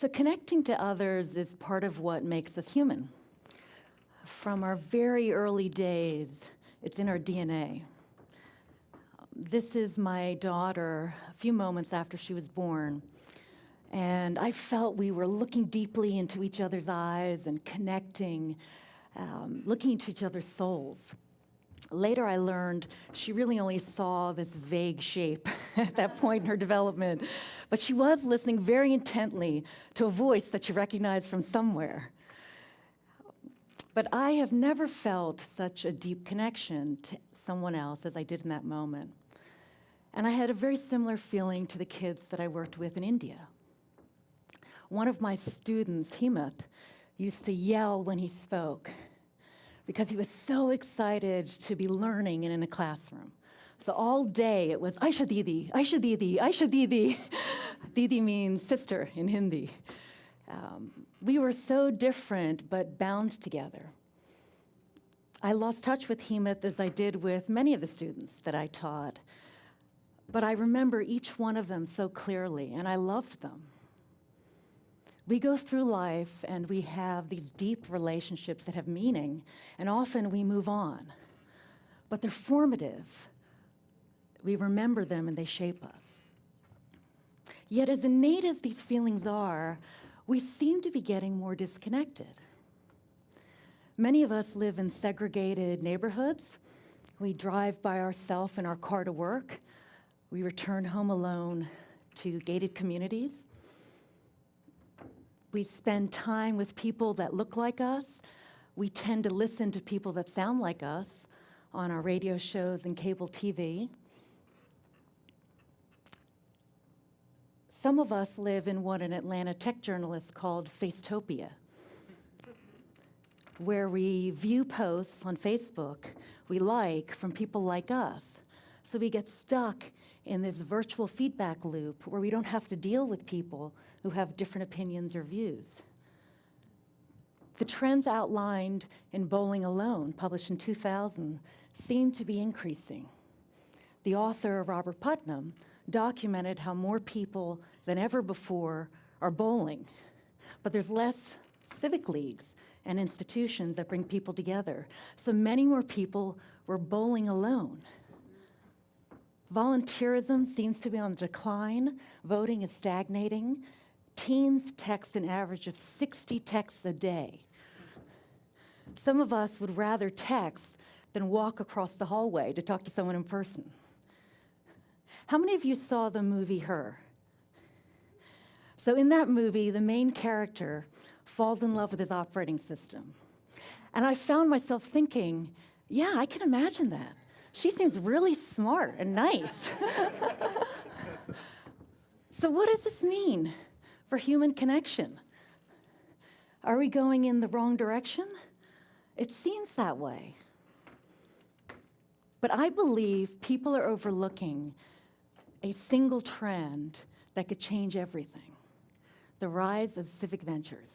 So connecting to others is part of what makes us human. From our very early days, it's in our DNA. This is my daughter a few moments after she was born, and I felt we were looking deeply into each other's eyes and connecting, looking into each other's souls. Later, I learned she really only saw this vague shape at that point in her development, but she was listening very intently to a voice that she recognized from somewhere. But I have never felt such a deep connection to someone else as I did in that moment. And I had a very similar feeling to the kids that I worked with in India. One of my students, Hemant, used to yell when he spoke because he was so excited to be learning and in a classroom. So all day it was, Ayesha Didi, Ayesha Didi, Ayesha Didi. Didi means sister in Hindi. We were so different but bound together. I lost touch with Hemant as I did with many of the students that I taught, but I remember each one of them so clearly, and I loved them. We go through life and we have these deep relationships that have meaning, and often we move on. But they're formative. We remember them and they shape us. Yet as innate as these feelings are, we seem to be getting more disconnected. Many of us live in segregated neighborhoods. We drive by ourselves in our car to work. We return home alone to gated communities. We spend time with people that look like us. We tend to listen to people that sound like us on our radio shows and cable TV. Some of us live in what an Atlanta tech journalist called Facetopia, where we view posts on Facebook we like from people like us. So we get stuck in this virtual feedback loop where we don't have to deal with people who have different opinions or views. The trends outlined in Bowling Alone, published in 2000, seem to be increasing. The author, Robert Putnam, documented how more people than ever before are bowling, but there's less civic leagues and institutions that bring people together. So many more people were bowling alone. Volunteerism seems to be on the decline. Voting is stagnating. Teens text an average of 60 texts a day. Some of us would rather text than walk across the hallway to talk to someone in person. How many of you saw the movie Her? So in that movie, the main character falls in love with his operating system. And I found myself thinking, yeah, I can imagine that. She seems really smart and nice. So what does this mean for human connection? Are we going in the wrong direction? It seems that way. But I believe people are overlooking a single trend that could change everything: the rise of civic ventures.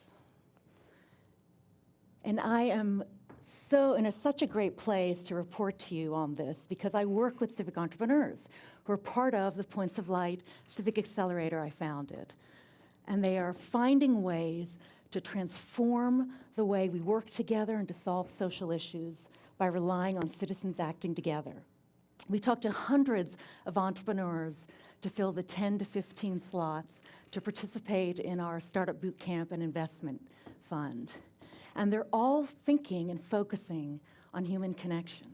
And I am so in such a great place to report to you on this because I work with civic entrepreneurs who are part of the Points of Light Civic Accelerator I founded. And they are finding ways to transform the way we work together and to solve social issues by relying on citizens acting together. We talked to hundreds of entrepreneurs to fill the 10 to 15 slots to participate in our Startup Bootcamp and Investment Fund. And they're all thinking and focusing on human connection.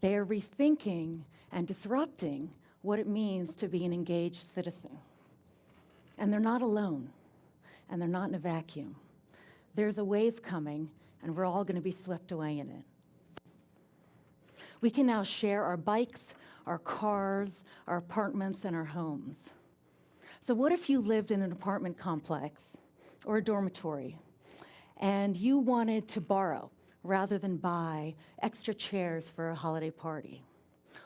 They are rethinking and disrupting what it means to be an engaged citizen. And they're not alone, and they're not in a vacuum. There's a wave coming, and we're all going to be swept away in it. We can now share our bikes, our cars, our apartments, and our homes. So what if you lived in an apartment complex or a dormitory, and you wanted to borrow rather than buy extra chairs for a holiday party,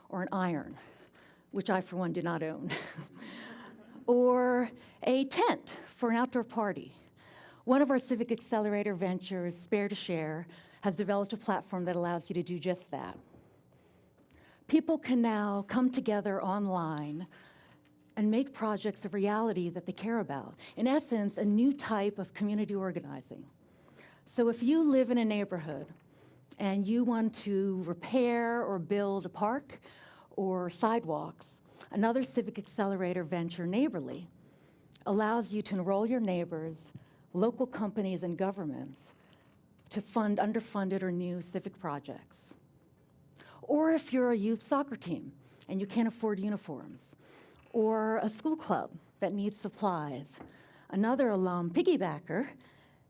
or an iron, which I, for one, do not own, or a tent for an outdoor party? One of our Civic Accelerator ventures, Spare to Share, has developed a platform that allows you to do just that. People can now come together online and make projects a reality that they care about. In essence, a new type of community organizing. So if you live in a neighborhood and you want to repair or build a park or sidewalks, another Civic Accelerator venture, Neighborly, allows you to enroll your neighbors, local companies, and governments to fund underfunded or new civic projects. Or if you're a youth soccer team and you can't afford uniforms, or a school club that needs supplies, another alum piggybacker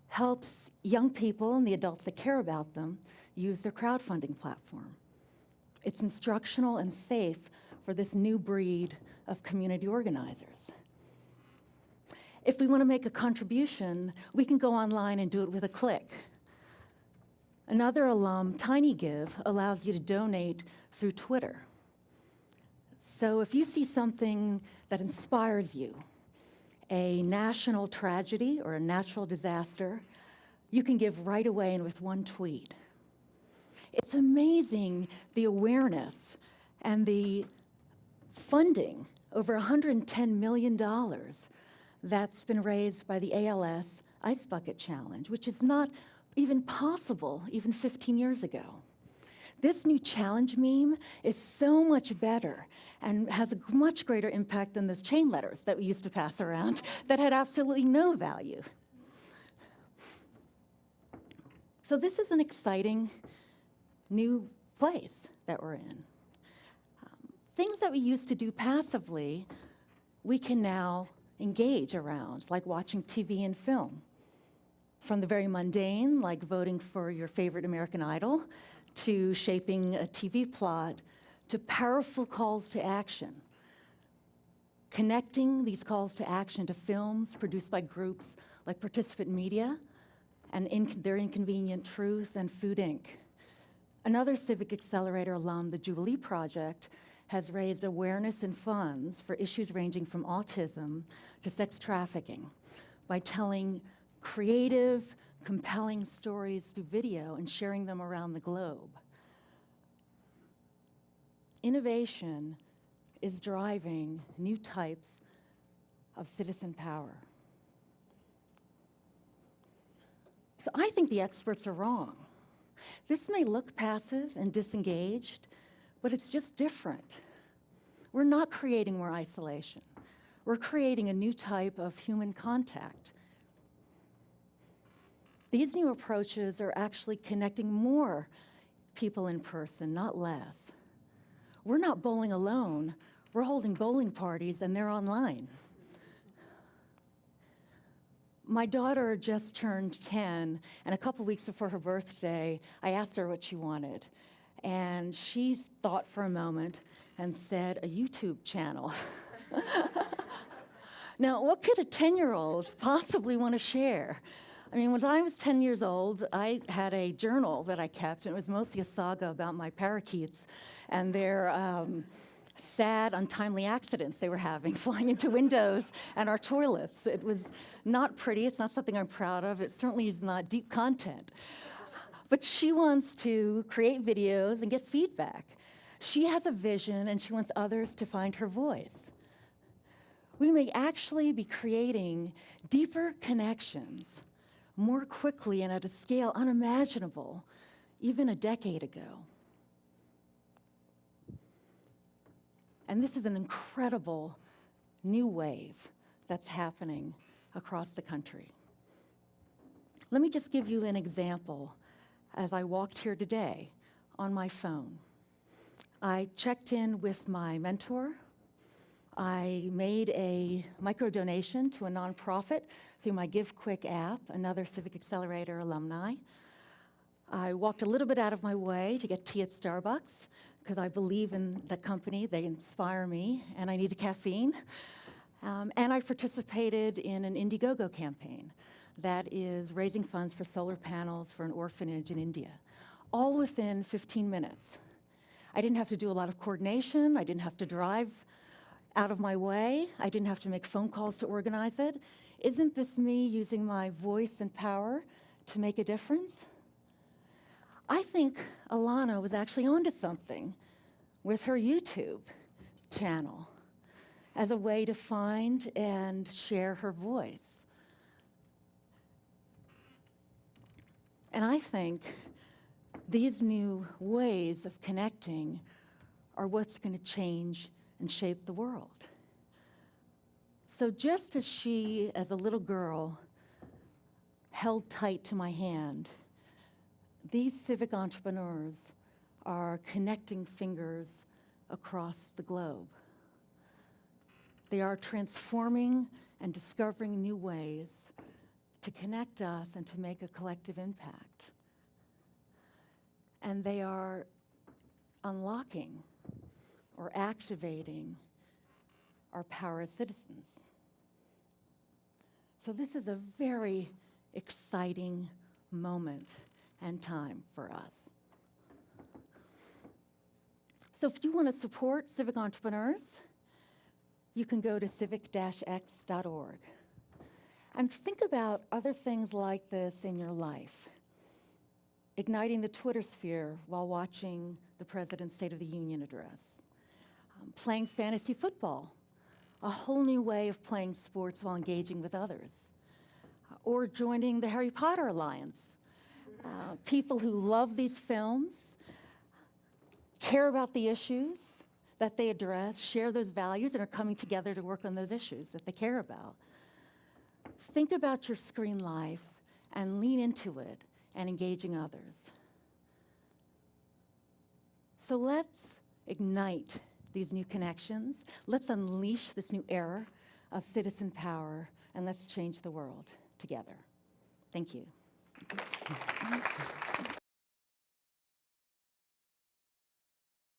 helps young people and the adults that care about them use their crowdfunding platform. It's instructional and safe for this new breed of community organizers. If we want to make a contribution, we can go online and do it with a click. Another alum, TinyGive, allows you to donate through Twitter. So if you see something that inspires you, a national tragedy or a natural disaster, you can give right away and with one tweet. It's amazing the awareness and the funding, over $110 million, that's been raised by the ALS Ice Bucket Challenge, which is not even possible even 15 years ago. This new challenge meme is so much better and has a much greater impact than those chain letters that we used to pass around that had absolutely no value. So this is an exciting new place that we're in. Things that we used to do passively, we can now engage around, like watching TV and film. From the very mundane, like voting for your favorite American Idol, to shaping a TV plot, to powerful calls to action. Connecting these calls to action to films produced by groups like Participant Media and their Inconvenient Truth and Food Inc. Another Civic Accelerator alum, the Jubilee Project, has raised awareness and funds for issues ranging from autism to sex trafficking by telling creative, compelling stories through video and sharing them around the globe. Innovation is driving new types of citizen power. So I think the experts are wrong. This may look passive and disengaged, but it's just different. We're not creating more isolation. We're creating a new type of human contact. These new approaches are actually connecting more people in person, not less. We're not bowling alone. We're holding bowling parties, and they're online. My daughter just turned 10, and a couple weeks before her birthday, I asked her what she wanted. And she thought for a moment and said, a YouTube channel. Now, what could a 10-year-old possibly want to share? I mean, when I was 10 years old, I had a journal that I kept, and it was mostly a saga about my parakeets and their sad, untimely accidents they were having, flying into windows and our toilets. It was not pretty. It's not something I'm proud of. It certainly is not deep content. But she wants to create videos and get feedback. She has a vision, and she wants others to find her voice. We may actually be creating deeper connections more quickly and at a scale unimaginable even a decade ago. And this is an incredible new wave that's happening across the country. Let me just give you an example. As I walked here today on my phone, I checked in with my mentor. I made a micro donation to a nonprofit through my Give Quick app, another Civic Accelerator alumni. I walked a little bit out of my way to get tea at Starbucks because I believe in the company. They inspire me, and I need caffeine. And I participated in an Indiegogo campaign that is raising funds for solar panels for an orphanage in India, all within 15 minutes. I didn't have to do a lot of coordination. I didn't have to drive out of my way. I didn't have to make phone calls to organize it. Isn't this me using my voice and power to make a difference? I think Alana was actually onto something with her YouTube channel. as a way to find and share her voice. And I think these new ways of connecting are what's going to change and shape the world. So just as she, as a little girl, held tight to my hand, these civic entrepreneurs are connecting fingers across the globe. They are transforming and discovering new ways to connect us and to make a collective impact. And they are unlocking or activating our power as citizens. So this is a very exciting moment and time for us. So if you want to support civic entrepreneurs, you can go to civic-x.org. And think about other things like this in your life. Igniting the Twitter sphere while watching the President's State of the Union address. Playing fantasy football, a whole new way of playing sports while engaging with others. Or joining the Harry Potter Alliance. People who love these films, care about the issues that they address, share those values, and are coming together to work on those issues that they care about. Think about your screen life and lean into it and engaging others. So let's ignite these new connections. Let's unleash this new era of citizen power, and let's change the world together. Thank you.